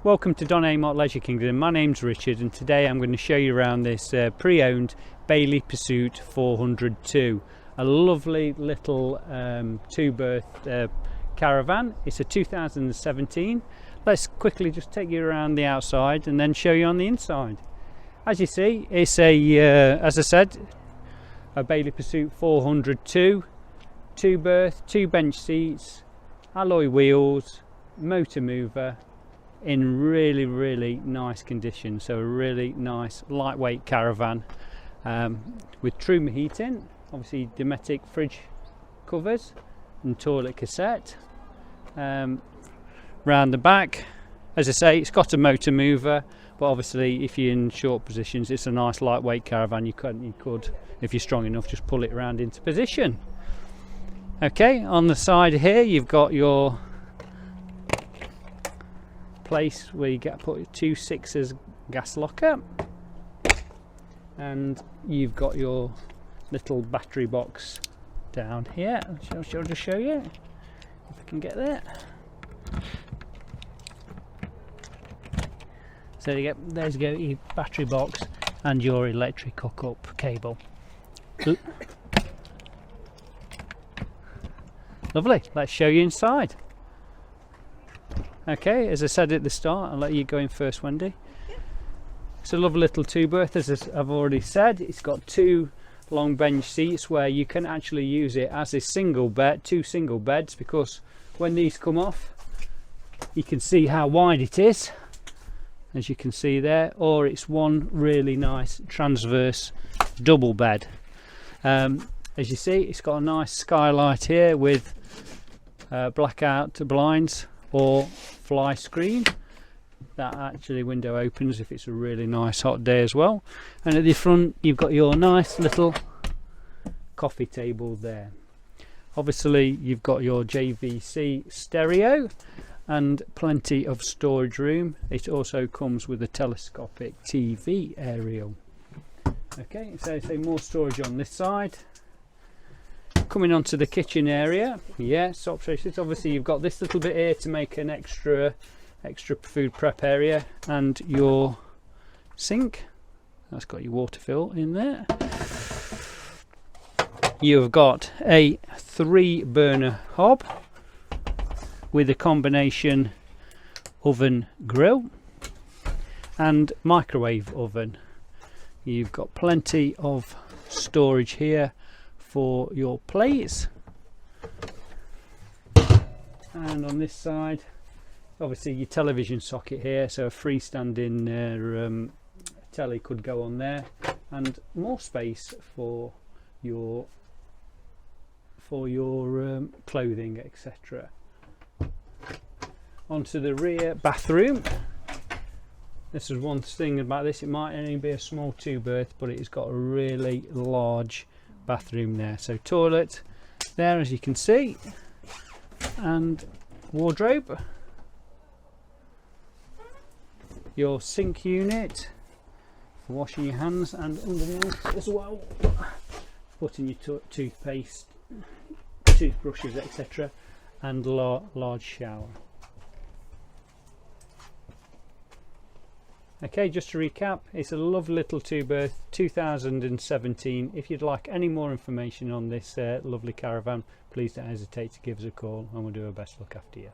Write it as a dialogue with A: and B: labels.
A: Welcome to Don Amott Leisure Kingdom. My name's Richard and today I'm going to show you around this pre-owned Bailey Pursuit 402. A lovely little two-berth caravan. It's a 2017. Let's quickly just take you around the outside and then show you on the inside. As you see, it's as I said, a Bailey Pursuit 402, two-berth, two bench seats, alloy wheels, motor mover, in really nice condition. So a really nice lightweight caravan with Truma heating, obviously Dometic fridge covers and toilet cassette. Round the back, as I say, it's got a motor mover, but obviously if you're in short positions, it's a nice lightweight caravan. You could, if you're strong enough, just pull it around into position. Okay, on the side here you've got your place where you put 2 6s gas locker, and you've got your little battery box down here. I'll just show you if I can get there. So there's your battery box and your electric hook-up cable. Lovely. Let's show you inside. Okay, as I said at the start, I'll let you go in first, Wendy. It's a lovely little two-berth, as I've already said. It's got 2 long bench seats where you can actually use it as a single bed, 2 single beds, because when these come off, you can see how wide it is, as you can see there, or it's one really nice transverse double bed. As you see, it's got a nice skylight here with blackout blinds or fly screen. That actually window opens if it's a really nice hot day as well. And at the front you've got your nice little coffee table there. Obviously you've got your JVC stereo and plenty of storage room. It also comes with a telescopic TV aerial. Okay, so more storage on this side. Coming onto the kitchen area, yes, obviously you've got this little bit here to make an extra food prep area, and your sink. That's got your water fill in there. You've got a 3-burner hob with a combination oven grill and microwave oven. You've got plenty of storage here for your plates, and on this side obviously your television socket here, so a freestanding telly could go on there, and more space for your clothing, etc. Onto the rear bathroom. This is one thing about this, it might only be a small 2-berth, but it's got a really large bathroom there. So toilet there, as you can see, and wardrobe. Your sink unit for washing your hands, and underneath as well, putting your toothpaste, toothbrushes, etc., and large shower. Okay, just to recap, it's a lovely little 2-berth 2017. If you'd like any more information on this lovely caravan, please don't hesitate to give us a call and we'll do our best to look after you.